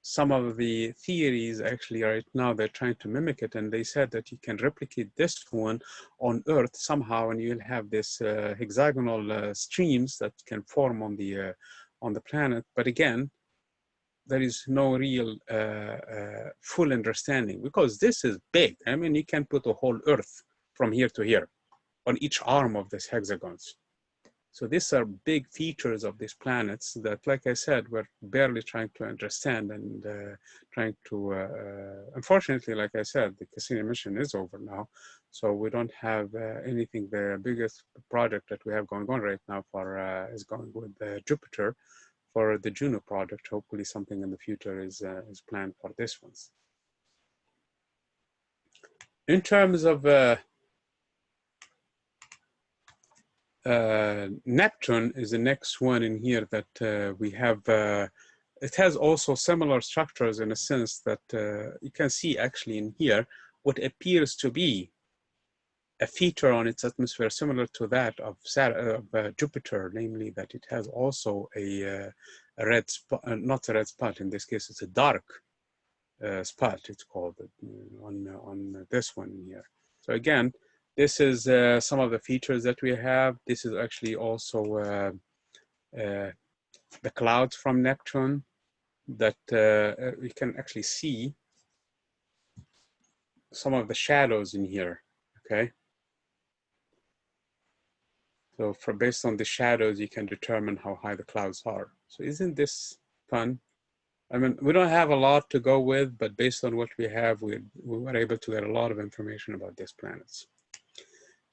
some of the theories actually right now, they're trying to mimic it. And they said that you can replicate this one on Earth somehow, and you'll have this hexagonal streams that can form on the planet. But again, there is no real full understanding, because this is big. I mean, you can put a whole Earth from here to here on each arm of these hexagons. So these are big features of these planets that, like I said, we're barely trying to understand and trying to, unfortunately, like I said, the Cassini mission is over now. So we don't have anything. The biggest project that we have going on right now is going with Jupiter for the Juno project. Hopefully something in the future is planned for this one. In terms of Neptune is the next one in here that we have. It has also similar structures in a sense that you can see actually in here what appears to be a feature on its atmosphere similar to that of Jupiter, namely that it has also a red spot, not a red spot, in this case it's a dark spot, it's called, on this one here. So again, this is some of the features that we have. This is actually also the clouds from Neptune that we can actually see some of the shadows in here, okay? So based on the shadows, you can determine how high the clouds are. So isn't this fun? I mean, we don't have a lot to go with, but based on what we have, we were able to get a lot of information about these planets.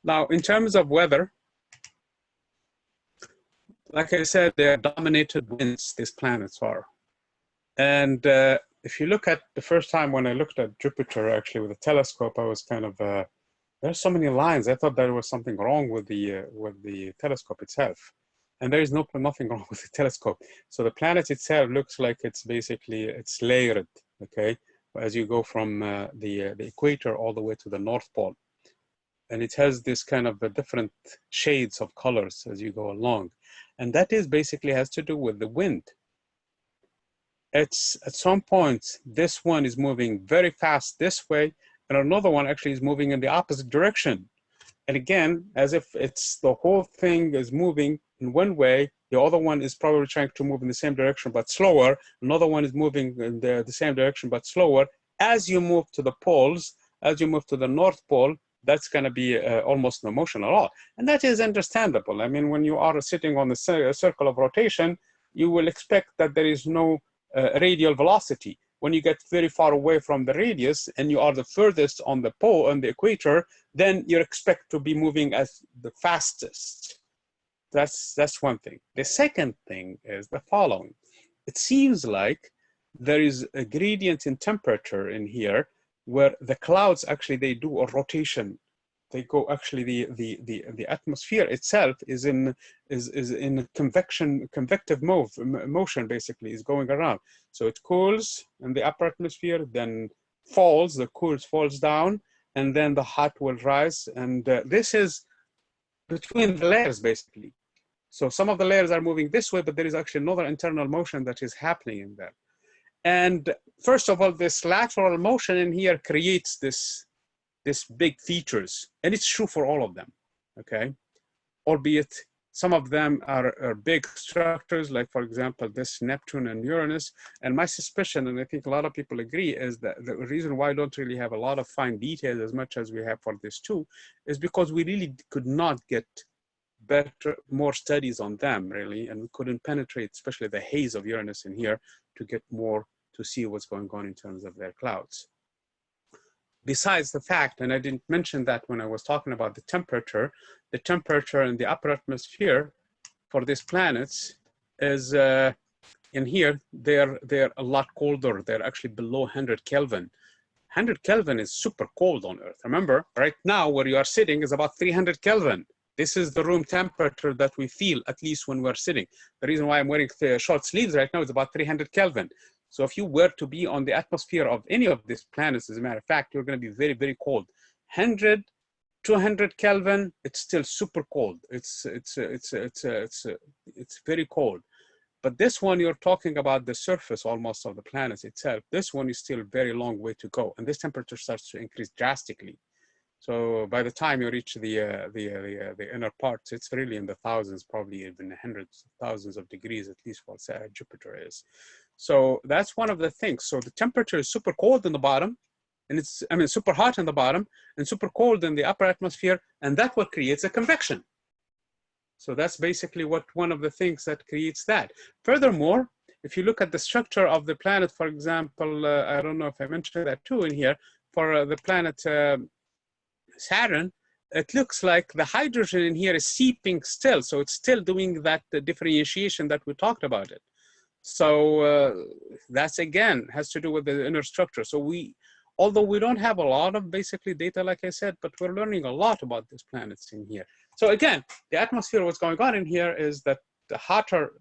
Now, in terms of weather, like I said, they're dominated winds, these planets are. And if you look at the first time when I looked at Jupiter, actually with a telescope, I was kind of, there's so many lines. I thought there was something wrong with the telescope itself. And there is nothing wrong with the telescope. So the planet itself looks like it's layered, okay? As you go from the equator all the way to the North Pole. And it has this kind of different shades of colors as you go along. And that is basically has to do with the wind. It's at some point, this one is moving very fast this way, and another one actually is moving in the opposite direction. And again, as if it's the whole thing is moving in one way, the other one is probably trying to move in the same direction, but slower. Another one is moving in the same direction, but slower. As you move to the poles, as you move to the North Pole, that's going to be almost no motion at all. And that is understandable. I mean, when you are sitting on the circle of rotation, you will expect that there is no radial velocity. When you get very far away from the radius and you are the furthest on the pole, on the equator, then you expect to be moving as the fastest. That's one thing. The second thing is the following. It seems like there is a gradient in temperature in here where the clouds actually, they do a rotation. They go actually, the atmosphere itself is in convective motion, basically, is going around. So it cools in the upper atmosphere, then falls, the cool falls down, and then the hot will rise. And this is between the layers, basically. So some of the layers are moving this way, but there is actually another internal motion that is happening in there. And first of all, this lateral motion in here creates this big features, and it's true for all of them, okay? Albeit some of them are big structures, like for example, this Neptune and Uranus. And my suspicion, and I think a lot of people agree, is that the reason why I don't really have a lot of fine details as much as we have for this too, is because we really could not get more studies on them, really, and we couldn't penetrate, especially the haze of Uranus in here, to get more to see what's going on in terms of their clouds. Besides the fact, and I didn't mention that when I was talking about the temperature in the upper atmosphere for these planets is in here, they're a lot colder. They're actually below 100 Kelvin. 100 Kelvin is super cold on Earth. Remember, right now where you are sitting is about 300 Kelvin. This is the room temperature that we feel, at least when we're sitting. The reason why I'm wearing short sleeves right now is about 300 Kelvin. So if you were to be on the atmosphere of any of these planets, as a matter of fact, you're going to be very, very cold. 100, 200 Kelvin, it's still super cold. It's very cold. But this one, you're talking about the surface almost of the planet itself. This one is still a very long way to go. And this temperature starts to increase drastically. So by the time you reach the inner parts, it's really in the thousands, probably even hundreds of thousands of degrees, at least for Jupiter is. So that's one of the things. So the temperature is super cold in the bottom, and it's, I mean, super hot in the bottom and super cold in the upper atmosphere. And that's what creates a convection. So that's basically what one of the things that creates that. Furthermore, if you look at the structure of the planet, for example, I don't know if I mentioned that too in here, for the planet Saturn, it looks like the hydrogen in here is seeping still. So it's still doing that differentiation that we talked about it. So that's again, has to do with the inner structure. So although we don't have a lot of basically data, like I said, but we're learning a lot about these planets in here. So again, the atmosphere, what's going on in here is that the hotter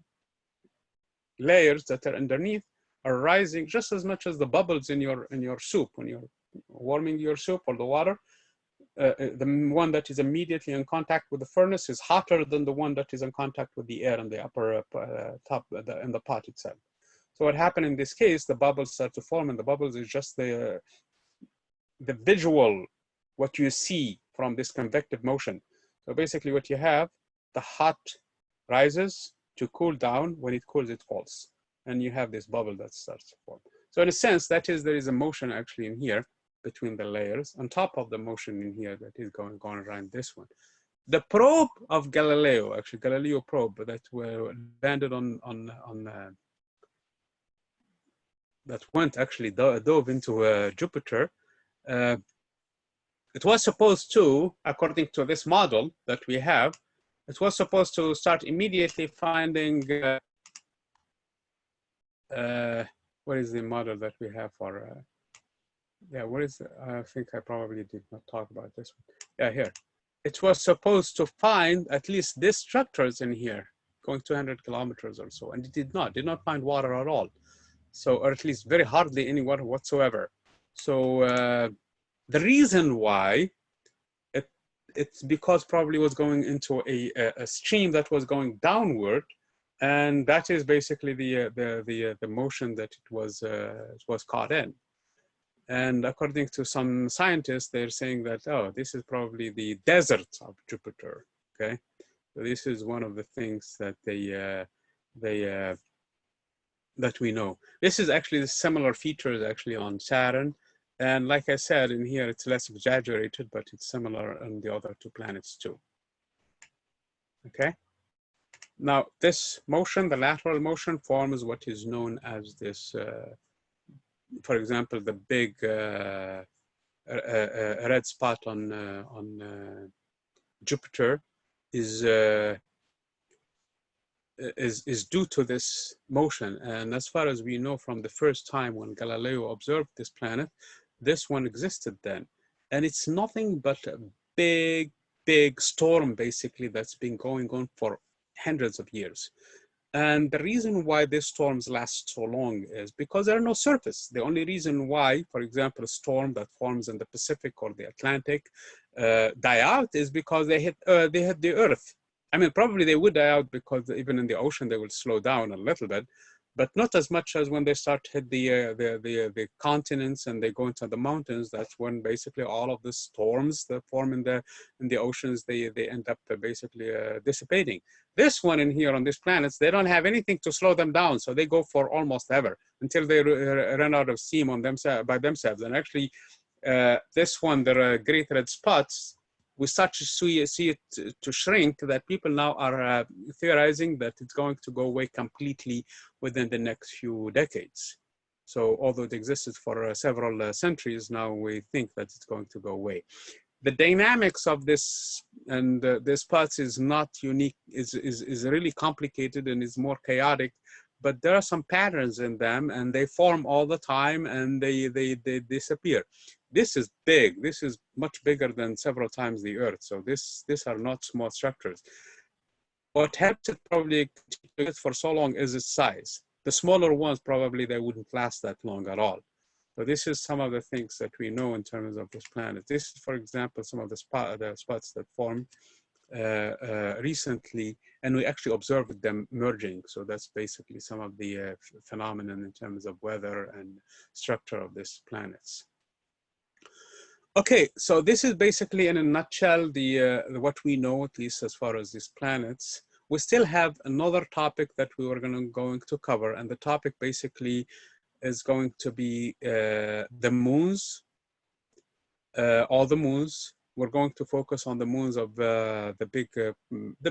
layers that are underneath are rising just as much as the bubbles in your soup. When you're warming your soup or the water, the one that is immediately in contact with the furnace is hotter than the one that is in contact with the air in the upper top in the pot itself. So what happened in this case, the bubbles start to form, and the bubbles is just the visual, what you see from this convective motion. So basically what you have, the hot rises to cool down. When it cools, it falls. And you have this bubble that starts to form. So in a sense, that is, there is a motion actually in here between the layers on top of the motion in here that is going on around this one. The probe of Galileo, actually Galileo probe that were landed on that went actually dove into Jupiter. It was supposed to, according to this model that we have, it was supposed to start immediately finding, what is the model that we have for, yeah, what is, I think I probably did not talk about this one. Yeah, here. It was supposed to find at least these structures in here, going 200 kilometers or so, and it did not find water at all. So, or at least very hardly any water whatsoever. So the reason why, it's because probably was going into a stream that was going downward, and that is basically the motion that it was caught in. And according to some scientists, they're saying that, oh, this is probably the desert of Jupiter. Okay, so this is one of the things that that we know. This is actually the similar features actually on Saturn. And like I said, in here, it's less exaggerated, but it's similar on the other two planets too. Okay. Now, this motion, the lateral motion, forms what is known as this, for example, the big red spot on Jupiter is due to this motion. And as far as we know from the first time when Galileo observed this planet, this one existed then. And it's nothing but a big storm, basically, that's been going on for hundreds of years. And the reason why these storms last so long is because there are no surface. The only reason why, for example, a storm that forms in the Pacific or the Atlantic die out is because they hit the Earth. I mean, probably they would die out because even in the ocean, they will slow down a little bit, but not as much as when they start to hit the continents and they go into the mountains. That's when basically all of the storms that form in the oceans, they end up basically dissipating. This one in here on these planets, they don't have anything to slow them down, so they go for almost ever until they run out of steam on by themselves. And actually, this one, the great red spots, we start to see it to shrink, that people now are theorizing that it's going to go away completely within the next few decades. So although it existed for several centuries, now we think that it's going to go away. The dynamics of this and the spots is not unique, is really complicated and is more chaotic, but there are some patterns in them and they form all the time and they disappear. This is big. This is much bigger than several times the Earth. So these are not small structures. What helps it probably continue for so long is its size. The smaller ones, probably they wouldn't last that long at all. So this is some of the things that we know in terms of this planet. This is, for example, some of the spots that form recently, and we actually observed them merging. So that's basically some of the phenomenon in terms of weather and structure of these planets. Okay, so this is basically in a nutshell what we know, at least as far as these planets. We still have another topic that we were going to cover, and the topic basically is going to be the moons, all the moons. We're going to focus on the moons of the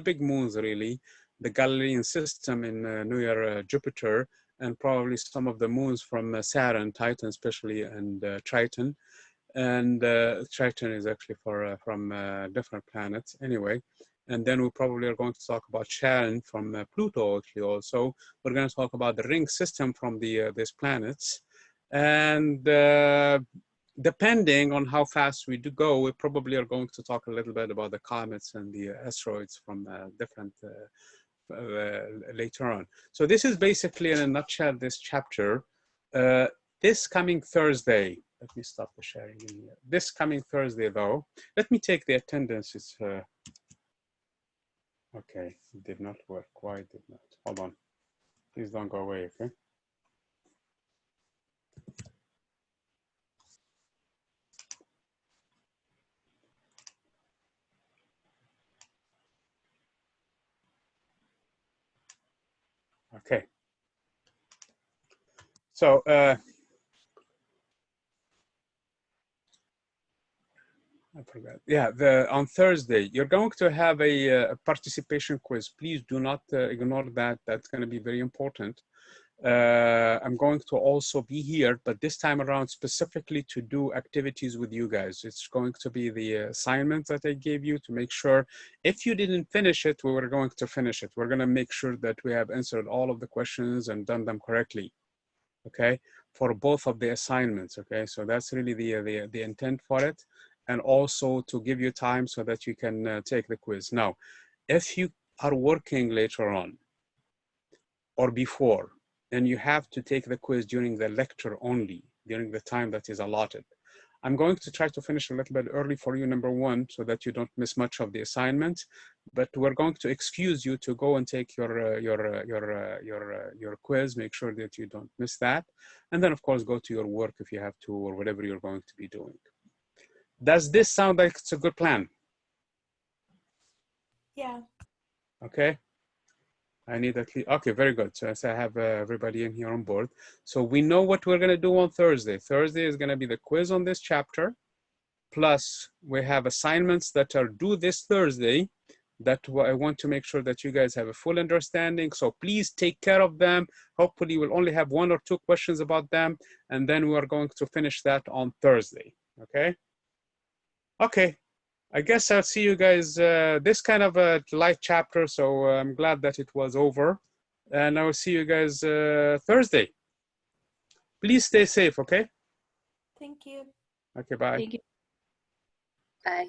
big moons, really, the Galilean system in near Jupiter, and probably some of the moons from Saturn, Titan especially, and Triton. And Triton is actually from different planets anyway. And then we probably are going to talk about Charon from Pluto actually also. We're going to talk about the ring system from these planets. And depending on how fast we do go, we probably are going to talk a little bit about the comets and the asteroids from different later on. So this is basically in a nutshell this chapter. This coming Thursday, let me stop the sharing in here. This coming Thursday though, let me take the attendance. It's okay, it did not work. Why it did not? Hold on, please don't go away, okay? Okay. So I forgot. Yeah, on Thursday, you're going to have a participation quiz. Please do not ignore that. That's going to be very important. I'm going to also be here, but this time around specifically to do activities with you guys. It's going to be the assignments that I gave you to make sure if you didn't finish it, we were going to finish it. We're going to make sure that we have answered all of the questions and done them correctly. Okay, for both of the assignments. Okay, so that's really the intent for it, and also to give you time so that you can take the quiz. Now, if you are working later on or before, and you have to take the quiz during the lecture only, during the time that is allotted, I'm going to try to finish a little bit early for you, number one, so that you don't miss much of the assignment. But we're going to excuse you to go and take your quiz. Make sure that you don't miss that, and then of course go to your work if you have to, or whatever you're going to be doing. Does this sound like it's a good plan? Yeah. Okay. I need at least, okay, very good. So as I have everybody in here on board. So we know what we're gonna do on Thursday. Thursday is gonna be the quiz on this chapter. Plus we have assignments that are due this Thursday that I want to make sure that you guys have a full understanding. So please take care of them. Hopefully we'll only have 1 or 2 questions about them. And then we are going to finish that on Thursday, okay? Okay. I guess I'll see you guys, this kind of a light chapter, so I'm glad that it was over. And I will see you guys Thursday. Please stay safe, okay? Thank you. Okay, bye. Thank you. Bye.